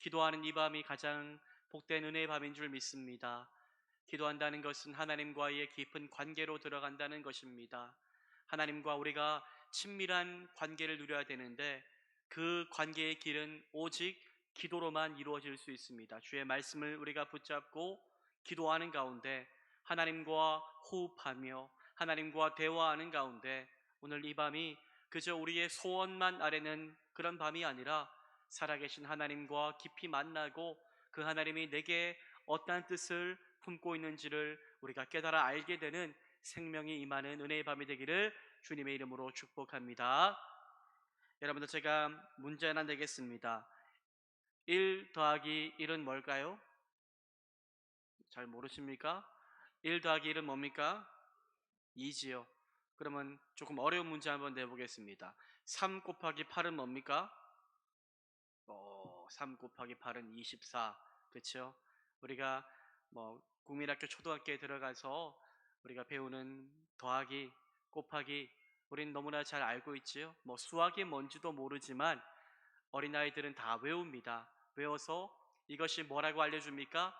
기도하는 이 밤이 가장 복된 은혜의 밤인 줄 믿습니다. 기도한다는 것은 하나님과의 깊은 관계로 들어간다는 것입니다. 하나님과 우리가 친밀한 관계를 누려야 되는데 그 관계의 길은 오직 기도로만 이루어질 수 있습니다. 주의 말씀을 우리가 붙잡고 기도하는 가운데 하나님과 호흡하며 하나님과 대화하는 가운데 오늘 이 밤이 그저 우리의 소원만 아뢰는 그런 밤이 아니라 살아계신 하나님과 깊이 만나고 그 하나님이 내게 어떠한 뜻을 품고 있는지를 우리가 깨달아 알게 되는 생명이 임하는 은혜의 밤이 되기를 주님의 이름으로 축복합니다. 여러분들, 제가 문제 하나 내겠습니다. 1 더하기 1은 뭘까요? 잘 모르십니까? 1 더하기 1은 뭡니까? 2지요. 그러면 조금 어려운 문제 한번 내보겠습니다. 3 곱하기 8은 뭡니까? 3 곱하기 8은 24. 그렇죠? 우리가 국민학교 초등학교에 들어가서 우리가 배우는 더하기, 곱하기 우리는 너무나 잘 알고 있지요. 수학이 뭔지도 모르지만 어린아이들은 다 외웁니다. 외워서 이것이 뭐라고 알려줍니까?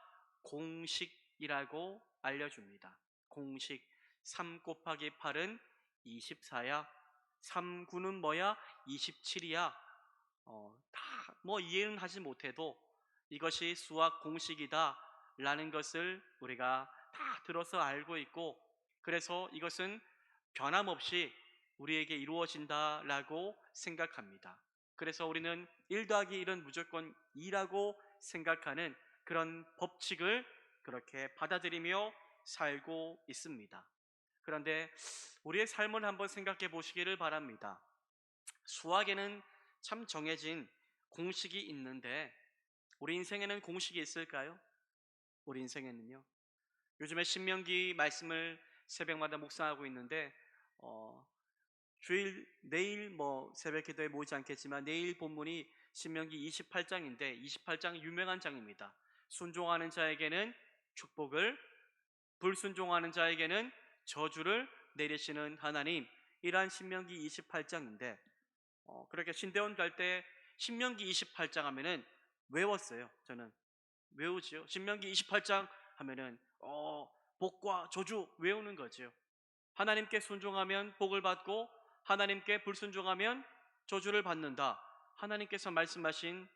공식이라고 알려줍니다. 공식. 3 곱하기 8은 24야. 3, 9는 뭐야? 27이야. 이해는 하지 못해도 이것이 수학 공식이다 라는 것을 우리가 다 들어서 알고 있고, 그래서 이것은 변함없이 우리에게 이루어진다 라고 생각합니다. 그래서 우리는 1 더하기 1은 무조건 2라고 생각하는 그런 법칙을 그렇게 받아들이며 살고 있습니다. 그런데 우리의 삶을 한번 생각해 보시기를 바랍니다. 수학에는 참 정해진 공식이 있는데 우리 인생에는 공식이 있을까요? 우리 인생에는요. 요즘에 신명기 말씀을 새벽마다 묵상하고 있는데 내일 새벽 기도에 모이지 않겠지만 내일 본문이 신명기 28장인데 28장 유명한 장입니다. 순종하는 자에게는 축복을, 불순종하는 자에게는 저주를 내리시는 하나님, 이러한 신명기 28장인데 그렇게 신대원 갈 때 신명기 28장 하면은 외웠어요. 저는 외우지요. 신명기 28장 하면은 복과 저주 외우는 거죠. 하나님께 순종하면 복을 받고 하나님께 불순종하면 저주를 받는다. 하나님께서 말씀하신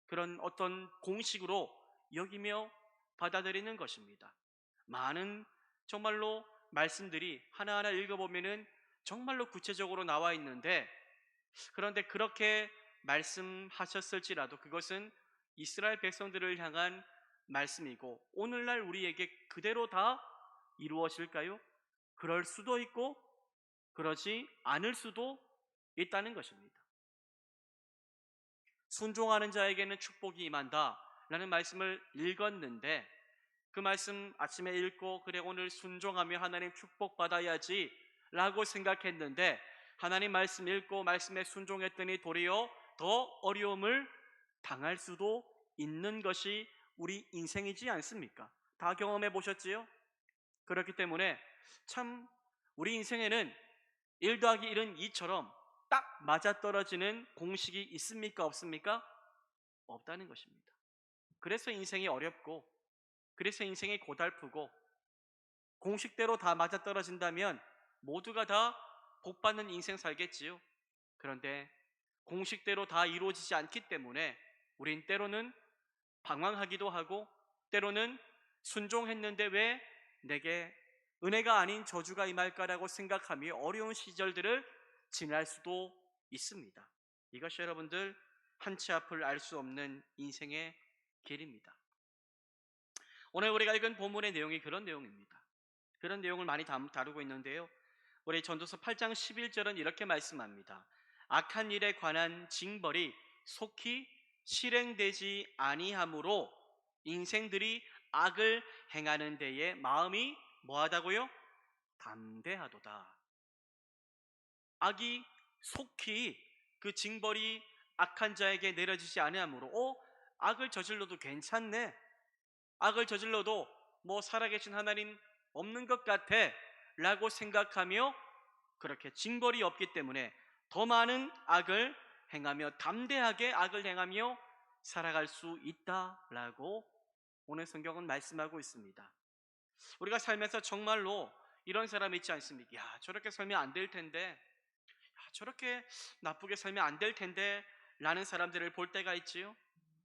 그런 어떤 공식으로 여기며 받아들이는 것입니다. 많은 정말로 말씀들이 하나하나 읽어보면은 정말로 구체적으로 나와 있는데, 그런데 그렇게 말씀하셨을지라도 그것은 이스라엘 백성들을 향한 말씀이고 오늘날 우리에게 그대로 다 이루어질까요? 그럴 수도 있고 그러지 않을 수도 있다는 것입니다. 순종하는 자에게는 축복이 임한다 라는 말씀을 읽었는데 그 말씀 아침에 읽고 그래 오늘 순종하며 하나님 축복받아야지 라고 생각했는데 하나님 말씀 읽고 말씀에 순종했더니 도리어 더 어려움을 당할 수도 있는 것이 우리 인생이지 않습니까? 다 경험해 보셨지요? 그렇기 때문에 참 우리 인생에는 1 더하기 1은 2처럼 딱 맞아떨어지는 공식이 있습니까? 없습니까? 없다는 것입니다. 그래서 인생이 어렵고 그래서 인생이 고달프고, 공식대로 다 맞아떨어진다면 모두가 다 복받는 인생 살겠지요. 그런데 공식대로 다 이루어지지 않기 때문에 우린 때로는 방황하기도 하고 때로는 순종했는데 왜 내게 은혜가 아닌 저주가 임할까라고 생각하며 어려운 시절들을 지날 수도 있습니다. 이것이 여러분들 한 치 앞을 알 수 없는 인생의 길입니다. 오늘 우리가 읽은 본문의 내용이 그런 내용입니다. 그런 내용을 많이 다루고 있는데요. 우리 전도서 8장 11절은 이렇게 말씀합니다. 악한 일에 관한 징벌이 속히 실행되지 아니하므로 인생들이 악을 행하는 데에 마음이 뭐하다고요? 담대하도다. 악이 속히 그 징벌이 악한 자에게 내려지지 아니하므로 악을 저질러도 괜찮네, 악을 저질러도 살아계신 하나님 없는 것 같아 라고 생각하며 그렇게 징벌이 없기 때문에 더 많은 악을 행하며 담대하게 악을 행하며 살아갈 수 있다라고 오늘 성경은 말씀하고 있습니다. 우리가 살면서 정말로 이런 사람 있지 않습니까? 야, 저렇게 살면 안 될 텐데, 야, 저렇게 나쁘게 살면 안 될 텐데 라는 사람들을 볼 때가 있지요.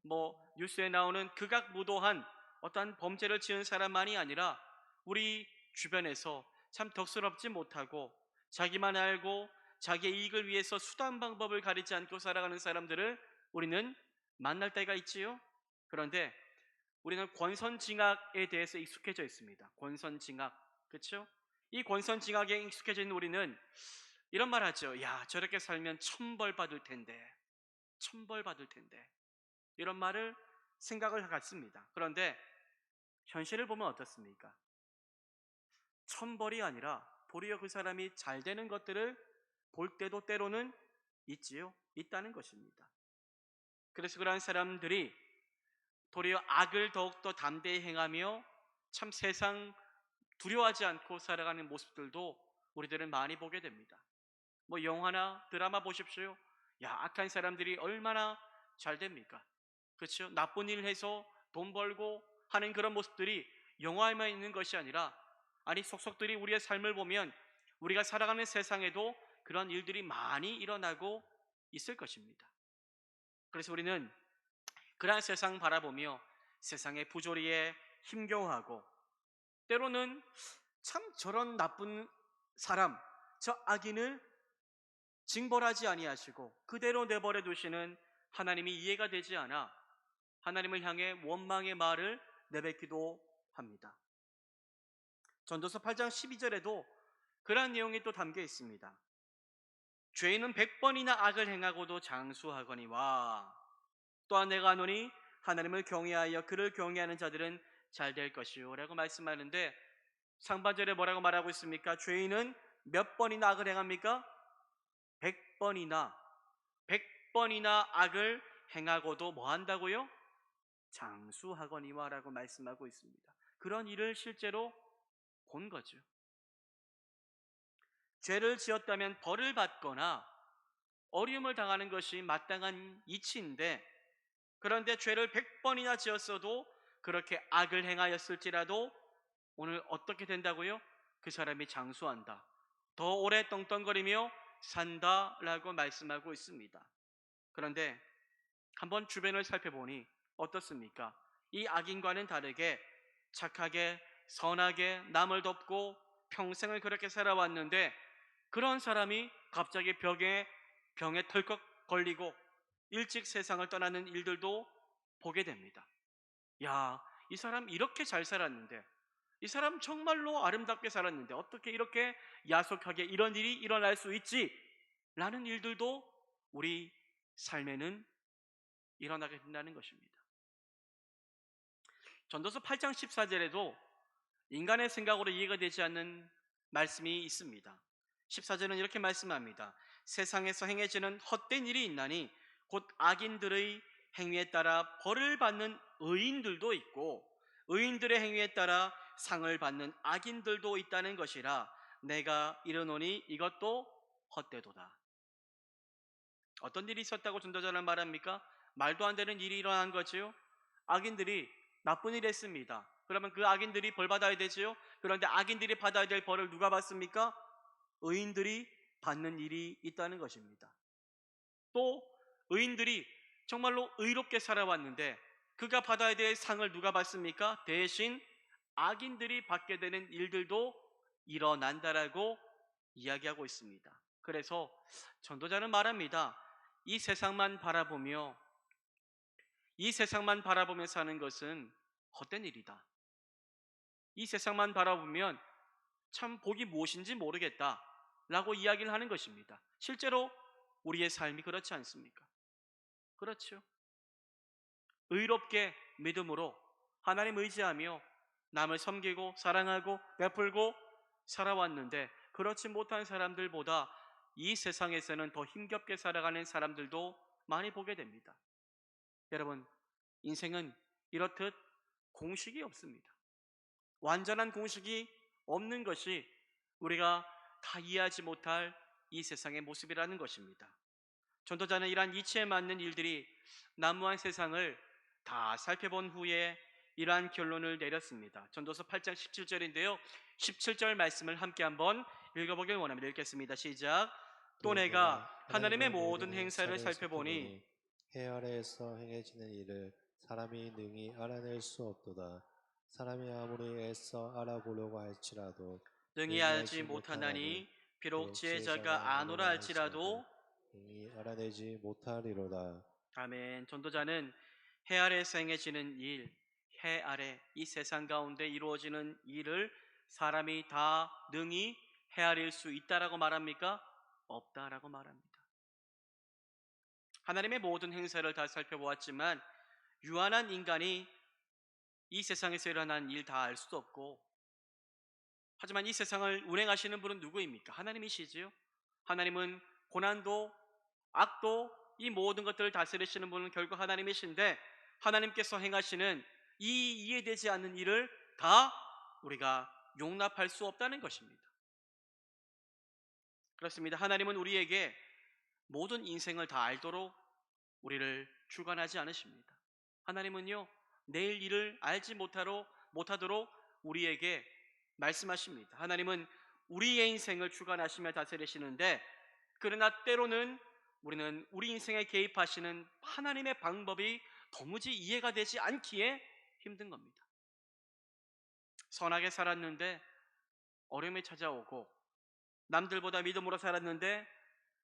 뭐 뉴스에 나오는 극악무도한 어떠한 범죄를 지은 사람만이 아니라 우리 주변에서 참 덕스럽지 못하고 자기만 알고 자기의 이익을 위해서 수단 방법을 가리지 않고 살아가는 사람들을 우리는 만날 때가 있지요. 그런데 우리는 권선징악에 대해서 익숙해져 있습니다. 권선징악, 그렇죠? 이 권선징악에 익숙해져 있는 우리는 이런 말 하죠. 야, 저렇게 살면 천벌 받을 텐데, 천벌 받을 텐데. 이런 말을 생각을 갖습니다. 그런데 현실을 보면 어떻습니까? 천벌이 아니라 도리어 그 사람이 잘 되는 것들을 볼 때도 때로는 있지요. 있다는 것입니다. 그래서 그러한 사람들이 도리어 악을 더욱더 담대히 행하며 참 세상 두려워하지 않고 살아가는 모습들도 우리들은 많이 보게 됩니다. 뭐 영화나 드라마 보십시오. 야, 악한 사람들이 얼마나 잘 됩니까? 그렇죠? 나쁜 일 해서 돈 벌고 하는 그런 모습들이 영화에만 있는 것이 아니라, 아니 속속들이 우리의 삶을 보면 우리가 살아가는 세상에도 그런 일들이 많이 일어나고 있을 것입니다. 그래서 우리는 그러한 세상 바라보며 세상의 부조리에 힘겨워하고, 때로는 참 저런 나쁜 사람, 저 악인을 징벌하지 아니하시고 그대로 내버려 두시는 하나님이 이해가 되지 않아 하나님을 향해 원망의 말을 내뱉기도 합니다. 전도서 8장 12절에도 그러한 내용이 또 담겨 있습니다. 죄인은 100번이나 악을 행하고도 장수하거니와 또한 내가 하노니 하나님을 경외하여 그를 경외하는 자들은 잘 될 것이요 라고 말씀하는데, 상반절에 뭐라고 말하고 있습니까? 죄인은 몇 번이나 악을 행합니까? 100번이나 100번이나 악을 행하고도 뭐 한다고요? 장수하거니와 라고 말씀하고 있습니다. 그런 일을 실제로 본 거죠. 죄를 지었다면 벌을 받거나 어려움을 당하는 것이 마땅한 이치인데, 그런데 죄를 100번이나 지었어도 그렇게 악을 행하였을지라도 오늘 어떻게 된다고요? 그 사람이 장수한다, 더 오래 떵떵거리며 산다라고 말씀하고 있습니다. 그런데 한번 주변을 살펴보니 어떻습니까? 이 악인과는 다르게 착하게 선하게 남을 돕고 평생을 그렇게 살아왔는데, 그런 사람이 갑자기 병에 털컥 걸리고 일찍 세상을 떠나는 일들도 보게 됩니다. 야, 이 사람 이렇게 잘 살았는데, 이 사람 정말로 아름답게 살았는데 어떻게 이렇게 야속하게 이런 일이 일어날 수 있지? 라는 일들도 우리 삶에는 일어나게 된다는 것입니다. 전도서 8장 14절에도 인간의 생각으로 이해가 되지 않는 말씀이 있습니다. 14절은 이렇게 말씀합니다. 세상에서 행해지는 헛된 일이 있나니 곧 악인들의 행위에 따라 벌을 받는 의인들도 있고 의인들의 행위에 따라 상을 받는 악인들도 있다는 것이라 내가 이르노니 이것도 헛되도다. 어떤 일이 있었다고 전도자는 말합니까? 말도 안 되는 일이 일어난 거지요. 악인들이 나쁜 일 했습니다. 그러면 그 악인들이 벌 받아야 되지요. 그런데 악인들이 받아야 될 벌을 누가 받습니까? 의인들이 받는 일이 있다는 것입니다. 또 의인들이 정말로 의롭게 살아왔는데 그가 받아야 될 상을 누가 받습니까? 대신 악인들이 받게 되는 일들도 일어난다라고 이야기하고 있습니다. 그래서 전도자는 말합니다. 이 세상만 바라보며 사는 것은 헛된 일이다. 이 세상만 바라보면 참 복이 무엇인지 모르겠다 라고 이야기를 하는 것입니다. 실제로 우리의 삶이 그렇지 않습니까? 그렇죠. 의롭게 믿음으로 하나님 의지하며 남을 섬기고 사랑하고 베풀고 살아왔는데, 그렇지 못한 사람들보다 이 세상에서는 더 힘겹게 살아가는 사람들도 많이 보게 됩니다. 여러분, 인생은 이렇듯 공식이 없습니다. 완전한 공식이 없는 것이 우리가 다 이해하지 못할 이 세상의 모습이라는 것입니다. 전도자는 이러한 이치에 맞는 일들이 난무한 세상을 다 살펴본 후에 이러한 결론을 내렸습니다. 전도서 8장 17절인데요. 17절 말씀을 함께 한번 읽어보길 원합니다. 읽겠습니다. 시작. 또 또 내가 내가 하나님의 하나님의 모든 모든 행사를 행사를 살펴보니 살펴보니 해 아래에서 행해지는 일을 사람이 능히 알아낼 수 없도다. 사람이 아무리 애써 알아보려고 할지라도 능히 능히 알지 알지 못하나니 못하나니 비록 비록 지혜자가 지혜자가 아노라 아노라 할지라도 할지라도. 능히 알아내지 못하리로다. 아멘. 전도자는 해 아래에서 행해지는 일, 해 아래 이 세상 가운데 이루어지는 일을 사람이 다 능히 헤아릴 수 있다라고 말합니까? 없다라고 말합니다. 하나님의 모든 행사를 다 살펴보았지만 유한한 인간이 이 세상에서 일어난 일 다 알 수도 없고, 하지만 이 세상을 운행하시는 분은 누구입니까? 하나님이시지요. 하나님은 고난도 악도 이 모든 것들을 다스리시는 분은 결국 하나님이신데, 하나님께서 행하시는 이 이해되지 않는 일을 다 우리가 용납할 수 없다는 것입니다. 그렇습니다. 하나님은 우리에게 모든 인생을 다 알도록 우리를 주관하지 않으십니다. 하나님은요, 내일 일을 알지 못하도록 우리에게 말씀하십니다. 하나님은 우리의 인생을 주관하시며 다스리시는데, 그러나 때로는 우리는 우리 인생에 개입하시는 하나님의 방법이 도무지 이해가 되지 않기에 힘든 겁니다. 선하게 살았는데 어려움이 찾아오고, 남들보다 믿음으로 살았는데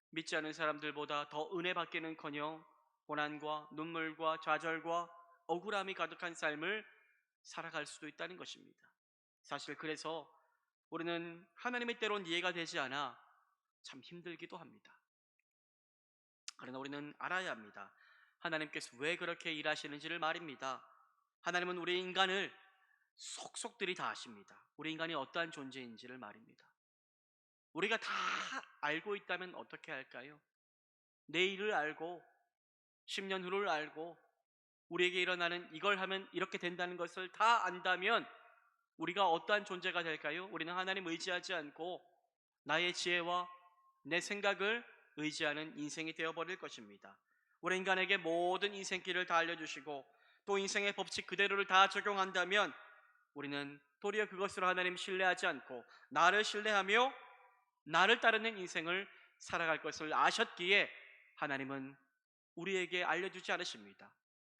믿지 않은 사람들보다 더 은혜 받기는커녕 고난과 눈물과 좌절과 억울함이 가득한 삶을 살아갈 수도 있다는 것입니다. 사실 그래서 우리는 하나님의 때론 이해가 되지 않아 참 힘들기도 합니다. 그러나 우리는 알아야 합니다. 하나님께서 왜 그렇게 일하시는지를 말입니다. 하나님은 우리 인간을 속속들이 다 아십니다. 우리 인간이 어떠한 존재인지를 말입니다. 우리가 다 알고 있다면 어떻게 할까요? 내일을 알고 10년 후를 알고 우리에게 일어나는 이걸 하면 이렇게 된다는 것을 다 안다면 우리가 어떠한 존재가 될까요? 우리는 하나님 의지하지 않고 나의 지혜와 내 생각을 의지하는 인생이 되어버릴 것입니다. 우리 인간에게 모든 인생길을 다 알려주시고 또 인생의 법칙 그대로를 다 적용한다면 우리는 도리어 그것으로 하나님 신뢰하지 않고 나를 신뢰하며 나를 따르는 인생을 살아갈 것을 아셨기에 하나님은 우리에게 알려주지 않으십니다.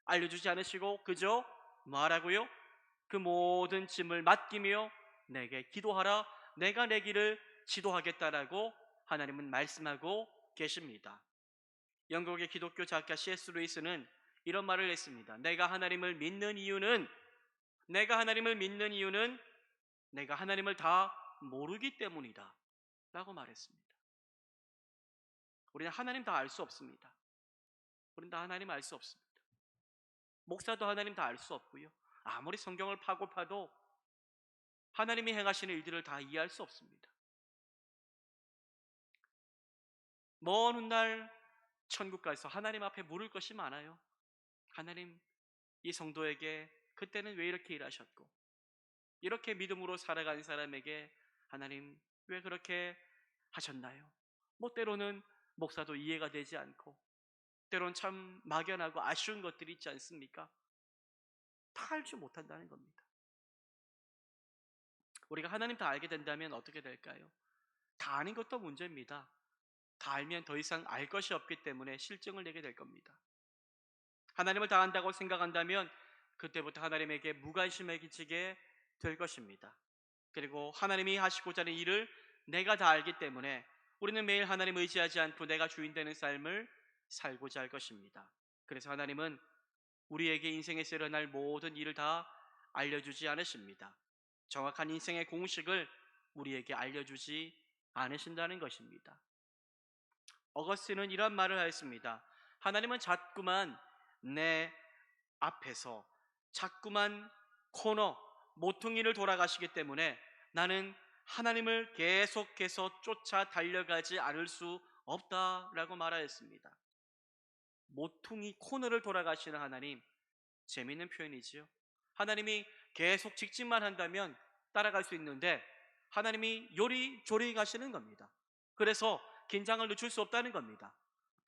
알려주지 않으시고 그저 말하고요, 그 모든 짐을 맡기며 내게 기도하라, 내가 내 길을 지도하겠다라고 하나님은 말씀하고 계십니다. 영국의 기독교 작가 C.S. 루이스는 이런 말을 했습니다. 내가 하나님을 믿는 이유는 내가 하나님을 다 모르기 때문이다 라고 말했습니다. 우리는 하나님 다 알 수 없습니다. 우리는 다 하나님 알 수 없습니다. 목사도 하나님 다 알 수 없고요, 아무리 성경을 파고 파도 하나님이 행하시는 일들을 다 이해할 수 없습니다. 먼 훗날 천국 가서 하나님 앞에 물을 것이 많아요. 하나님, 이 성도에게 그때는 왜 이렇게 일하셨고, 이렇게 믿음으로 살아간 사람에게 하나님 왜 그렇게 하셨나요? 뭐 때로는 목사도 이해가 되지 않고 때로는 참 막연하고 아쉬운 것들이 있지 않습니까? 다 알지 못한다는 겁니다. 우리가 하나님 다 알게 된다면 어떻게 될까요? 다 아는 것도 문제입니다. 다 알면 더 이상 알 것이 없기 때문에 실증을 내게 될 겁니다. 하나님을 다 안다고 생각한다면 그때부터 하나님에게 무관심해지게 될 것입니다. 그리고 하나님이 하시고자 하는 일을 내가 다 알기 때문에 우리는 매일 하나님 의지하지 않고 내가 주인 되는 삶을 살고자 할 것입니다. 그래서 하나님은 우리에게 인생에서 일어날 모든 일을 다 알려주지 않으십니다. 정확한 인생의 공식을 우리에게 알려주지 않으신다는 것입니다. 어거스틴은 이런 말을 하였습니다. 하나님은 자꾸만 내 앞에서 자꾸만 코너, 모퉁이를 돌아가시기 때문에 나는 하나님을 계속해서 쫓아 달려가지 않을 수 없다라고 말하였습니다. 모퉁이 코너를 돌아가시는 하나님, 재미있는 표현이지요. 하나님이 계속 직진만 한다면 따라갈 수 있는데 하나님이 요리조리 가시는 겁니다. 그래서 긴장을 늦출 수 없다는 겁니다.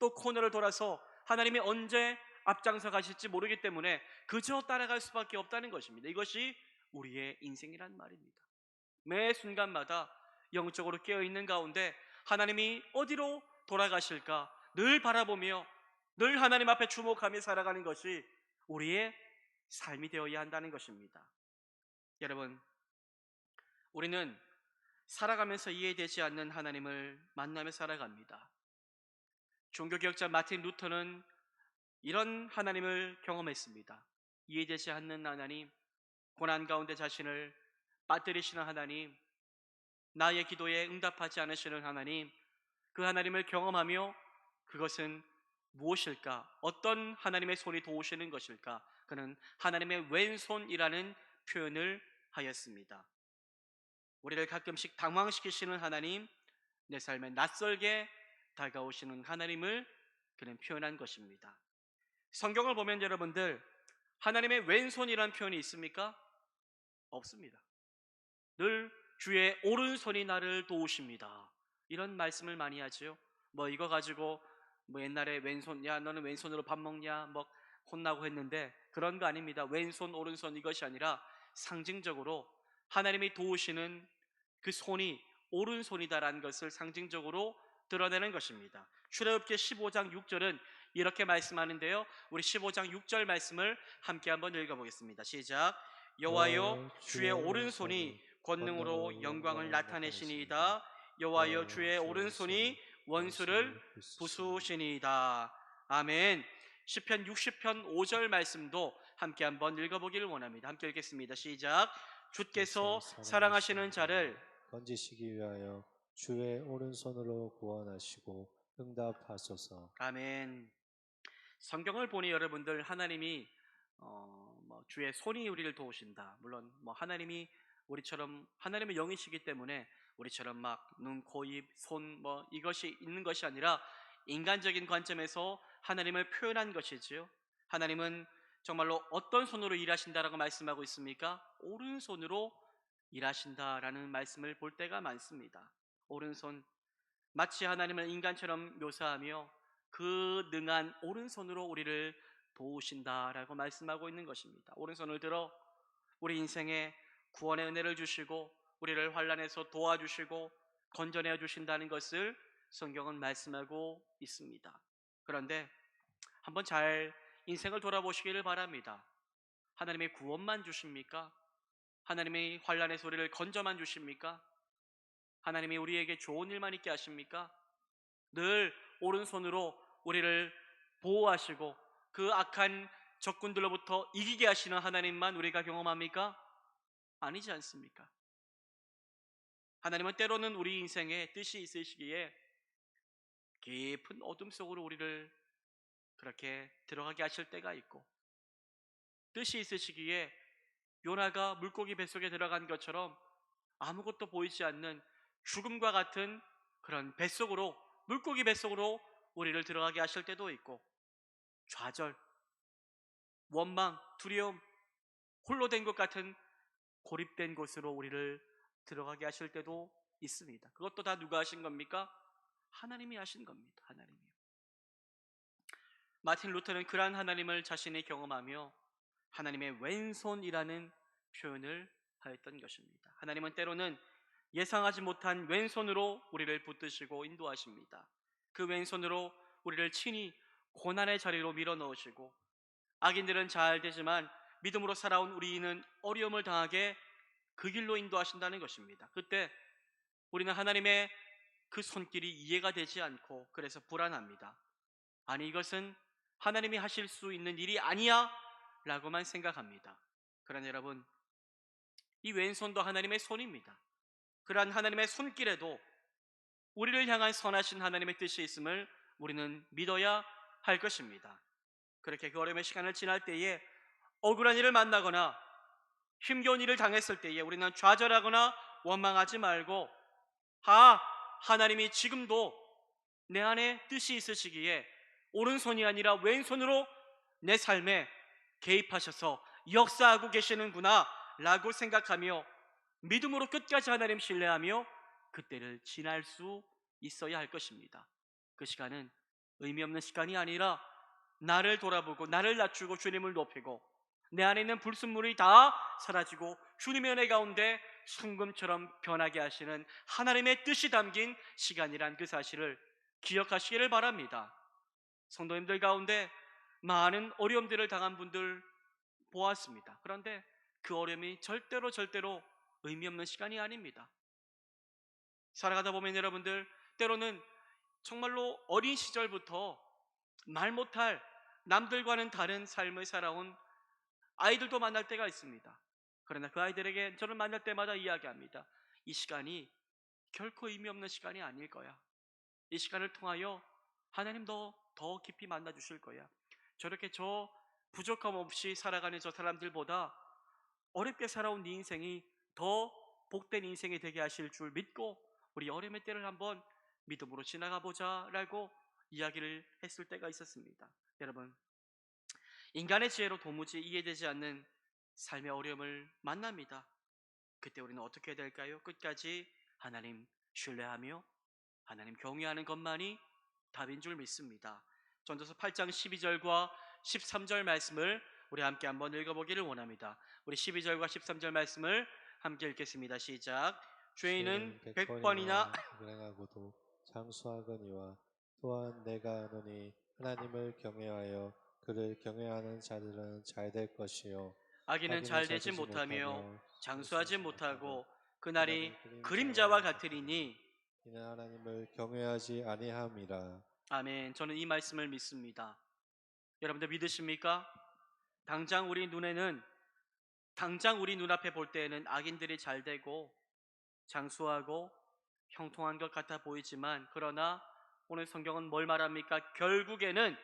또 코너를 돌아서 하나님이 언제 앞장서 가실지 모르기 때문에 그저 따라갈 수밖에 없다는 것입니다. 이것이 우리의 인생이란 말입니다. 매 순간마다 영적으로 깨어있는 가운데 하나님이 어디로 돌아가실까 늘 바라보며 늘 하나님 앞에 주목하며 살아가는 것이 우리의 삶이 되어야 한다는 것입니다. 여러분, 우리는 살아가면서 이해되지 않는 하나님을 만나며 살아갑니다. 종교개혁자 마틴 루터는 이런 하나님을 경험했습니다. 이해되지 않는 하나님, 고난 가운데 자신을 빠뜨리시는 하나님, 나의 기도에 응답하지 않으시는 하나님, 그 하나님을 경험하며 그것은 무엇일까? 어떤 하나님의 손이 도우시는 것일까? 그는 하나님의 왼손이라는 표현을 하였습니다. 우리를 가끔씩 당황시키시는 하나님, 내 삶에 낯설게 다가오시는 하나님을 그는 표현한 것입니다. 성경을 보면 여러분들 하나님의 왼손이라는 표현이 있습니까? 없습니다. 늘 주의 오른손이 나를 도우십니다. 이런 말씀을 많이 하죠. 뭐 이거 가지고 뭐 옛날에 왼손, 야 너는 왼손으로 밥 먹냐 뭐 혼나고 했는데 그런 거 아닙니다. 왼손 오른손 이것이 아니라 상징적으로 하나님이 도우시는 그 손이 오른손이다라는 것을 상징적으로 드러내는 것입니다. 출애굽기 15장 6절은 이렇게 말씀하는데요. 우리 15장 6절 말씀을 함께 한번 읽어보겠습니다. 시작. 여호와여 주의 오른손이 권능으로 영광을 나타내시니이다. 여호와여 주의 오른손이 원수를 부수시니이다. 아멘. 시편 60편 5절 말씀도 함께 한번 읽어보기를 원합니다. 함께 읽겠습니다. 시작. 주께서 사랑하시는 자를 건지시기 위하여 주의 오른손으로 구원하시고 응답하소서. 아멘. 성경을 보니 여러분들 하나님이 주의 손이 우리를 도우신다. 물론 뭐 하나님이 우리처럼 하나님의 영이시기 때문에 우리처럼 막 눈, 코, 입, 손 뭐 이것이 있는 것이 아니라 인간적인 관점에서 하나님을 표현한 것이지요. 하나님은 정말로 어떤 손으로 일하신다라고 말씀하고 있습니까? 오른손으로 일하신다라는 말씀을 볼 때가 많습니다. 오른손, 마치 하나님을 인간처럼 묘사하며 그 능한 오른손으로 우리를 도우신다라고 말씀하고 있는 것입니다. 오른손을 들어 우리 인생에 구원의 은혜를 주시고 우리를 환난에서 도와주시고 건져내 주신다는 것을 성경은 말씀하고 있습니다. 그런데 한번 잘 인생을 돌아보시기를 바랍니다. 하나님의 구원만 주십니까? 하나님의 환난에서 우리를 건져만 주십니까? 하나님이 우리에게 좋은 일만 있게 하십니까? 늘 오른손으로 우리를 보호하시고 그 악한 적군들로부터 이기게 하시는 하나님만 우리가 경험합니까? 아니지 않습니까? 하나님은 때로는 우리 인생에 뜻이 있으시기에 깊은 어둠 속으로 우리를 그렇게 들어가게 하실 때가 있고, 뜻이 있으시기에 요나가 물고기 뱃속에 들어간 것처럼 아무것도 보이지 않는 죽음과 같은 그런 뱃속으로, 물고기 뱃속으로 우리를 들어가게 하실 때도 있고, 좌절, 원망, 두려움, 홀로 된 것 같은 고립된 곳으로 우리를 들어가게 하실 때도 있습니다. 그것도 다 누가 하신 겁니까? 하나님이 하신 겁니다. 하나님이요. 마틴 루터는 그러한 하나님을 자신이 경험하며 하나님의 왼손이라는 표현을 하였던 것입니다. 하나님은 때로는 예상하지 못한 왼손으로 우리를 붙드시고 인도하십니다. 그 왼손으로 우리를 친히 고난의 자리로 밀어넣으시고, 악인들은 잘 되지만 믿음으로 살아온 우리는 어려움을 당하게 그 길로 인도하신다는 것입니다. 그때 우리는 하나님의 그 손길이 이해가 되지 않고 그래서 불안합니다. 아니, 이것은 하나님이 하실 수 있는 일이 아니야 라고만 생각합니다. 그러나 여러분, 이 왼손도 하나님의 손입니다. 그러한 하나님의 손길에도 우리를 향한 선하신 하나님의 뜻이 있음을 우리는 믿어야 할 것입니다. 그렇게 그 어려움의 시간을 지날 때에 억울한 일을 만나거나 힘겨운 일을 당했을 때에 우리는 좌절하거나 원망하지 말고, 하나님이 지금도 내 안에 뜻이 있으시기에 오른손이 아니라 왼손으로 내 삶에 개입하셔서 역사하고 계시는구나 라고 생각하며 믿음으로 끝까지 하나님 신뢰하며 그때를 지날 수 있어야 할 것입니다. 그 시간은 의미 없는 시간이 아니라 나를 돌아보고 나를 낮추고 주님을 높이고 내 안에 있는 불순물이 다 사라지고 주님의 은혜 가운데 순금처럼 변하게 하시는 하나님의 뜻이 담긴 시간이란 그 사실을 기억하시기를 바랍니다. 성도님들 가운데 많은 어려움들을 당한 분들 보았습니다. 그런데 그 어려움이 절대로 의미 없는 시간이 아닙니다. 살아가다 보면 여러분들 때로는 정말로 어린 시절부터 말 못할 남들과는 다른 삶을 살아온 아이들도 만날 때가 있습니다. 그러나 그 아이들에게 저는 만날 때마다 이야기합니다. 이 시간이 결코 의미 없는 시간이 아닐 거야. 이 시간을 통하여 하나님 더 깊이 만나 주실 거야. 저렇게 저 부족함 없이 살아가는 저 사람들보다 어렵게 살아온 네 인생이 더 복된 인생이 되게 하실 줄 믿고 우리 어려움의 때를 한번 믿음으로 지나가 보자 라고 이야기를 했을 때가 있었습니다. 여러분, 인간의 지혜로 도무지 이해되지 않는 삶의 어려움을 만납니다. 그때 우리는 어떻게 해야 될까요? 끝까지 하나님 신뢰하며 하나님 경외하는 것만이 답인 줄 믿습니다. 전도서 8장 12절과 13절 말씀을 우리 함께 한번 읽어보기를 원합니다. 우리 12절과 13절 말씀을 함께 읽겠습니다. 시작. 죄인은 죄인은 100번이나 100번이나 불행하고도 장수하거니와 또한 내가 아노니 하나님을 경외하여 그를 경외하는 자들은 잘 될 것이요 악인은 악인은 잘 잘 되지 되지 못하며 못하며 장수하지 장수하지 못하고 못하고 그날이 그날이 그림자와 그림자와 같으리니 같으리니. 이는 하나님을 경외하지 아니함이라. 아멘. 저는 이 말씀을 믿습니다. 여러분들 믿으십니까? 당장 우리 눈에는 당장 우리 눈앞에 볼 때에는 악인들이 잘 되고 장수하고 형통한 것 같아 보이지만 그러나 오늘 성경은 뭘 말합니까? 결국에는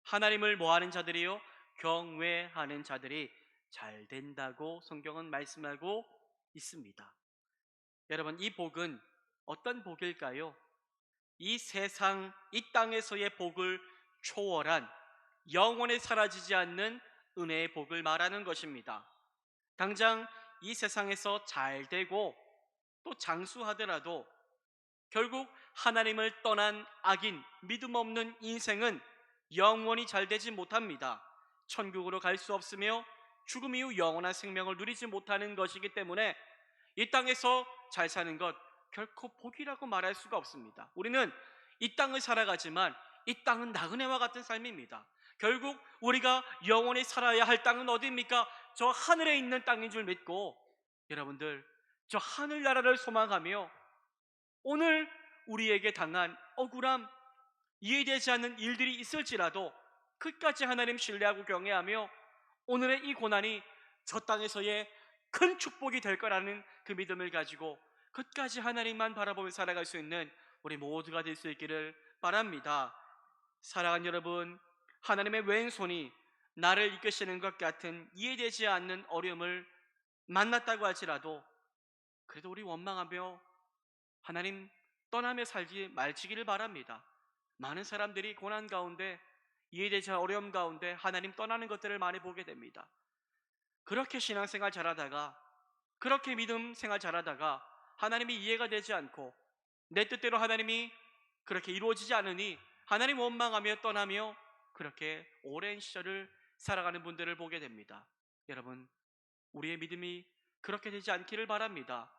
하나님을 뭐하는 자들이요? 경외하는 자들이 잘 된다고 성경은 말씀하고 있습니다. 여러분, 이 복은 어떤 복일까요? 이 세상, 이 땅에서의 복을 초월한 영원에 사라지지 않는 은혜의 복을 말하는 것입니다. 당장 이 세상에서 잘 되고 또 장수하더라도 결국 하나님을 떠난 악인, 믿음 없는 인생은 영원히 잘 되지 못합니다. 천국으로 갈 수 없으며 죽음 이후 영원한 생명을 누리지 못하는 것이기 때문에 이 땅에서 잘 사는 것 결코 복이라고 말할 수가 없습니다. 우리는 이 땅을 살아가지만 이 땅은 나그네와 같은 삶입니다. 결국 우리가 영원히 살아야 할 땅은 어디입니까? 저 하늘에 있는 땅인 줄 믿고 여러분들 저 하늘나라를 소망하며 오늘 우리에게 당한 억울함, 이해되지 않는 일들이 있을지라도 끝까지 하나님 신뢰하고 경외하며 오늘의 이 고난이 저 땅에서의 큰 축복이 될 거라는 그 믿음을 가지고 끝까지 하나님만 바라보며 살아갈 수 있는 우리 모두가 될 수 있기를 바랍니다. 사랑하는 여러분, 하나님의 왼손이 나를 이끄시는 것 같은 이해되지 않는 어려움을 만났다고 할지라도 그래도 우리 원망하며 하나님 떠나며 살지 말지기를 바랍니다. 많은 사람들이 고난 가운데 이해되지 않는 어려움 가운데 하나님 떠나는 것들을 많이 보게 됩니다. 그렇게 신앙생활 잘하다가 그렇게 믿음 생활 잘하다가 하나님이 이해가 되지 않고 내 뜻대로 하나님이 그렇게 이루어지지 않으니 하나님 원망하며 떠나며 그렇게 오랜 시절을 살아가는 분들을 보게 됩니다. 여러분, 우리의 믿음이 그렇게 되지 않기를 바랍니다.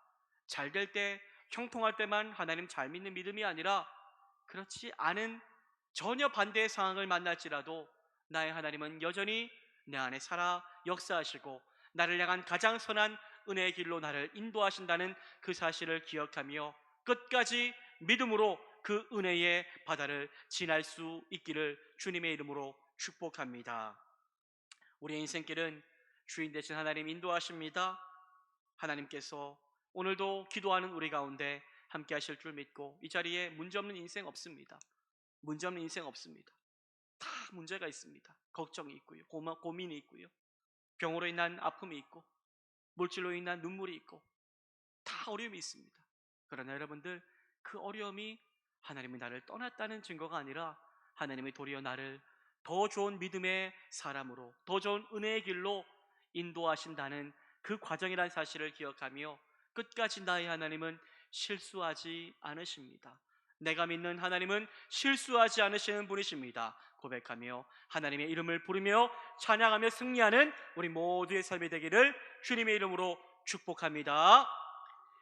잘 될 때, 형통할 때만 하나님 잘 믿는 믿음이 아니라 그렇지 않은 전혀 반대의 상황을 만날지라도 나의 하나님은 여전히 내 안에 살아 역사하시고 나를 향한 가장 선한 은혜의 길로 나를 인도하신다는 그 사실을 기억하며 끝까지 믿음으로 그 은혜의 바다를 지날 수 있기를 주님의 이름으로 축복합니다. 우리의 인생길은 주인 되신 하나님 인도하십니다. 하나님께서 오늘도 기도하는 우리 가운데 함께 하실 줄 믿고 이 자리에 문제없는 인생 없습니다. 문제없는 인생 없습니다. 다 문제가 있습니다. 걱정이 있고요. 고민이 있고요. 병으로 인한 아픔이 있고 물질로 인한 눈물이 있고 다 어려움이 있습니다. 그러나 여러분들 그 어려움이 하나님이 나를 떠났다는 증거가 아니라 하나님이 도리어 나를 더 좋은 믿음의 사람으로 더 좋은 은혜의 길로 인도하신다는 그 과정이라는 사실을 기억하며 끝까지 나의 하나님은 실수하지 않으십니다. 내가 믿는 하나님은 실수하지 않으시는 분이십니다. 고백하며 하나님의 이름을 부르며 찬양하며 승리하는 우리 모두의 삶이 되기를 주님의 이름으로 축복합니다.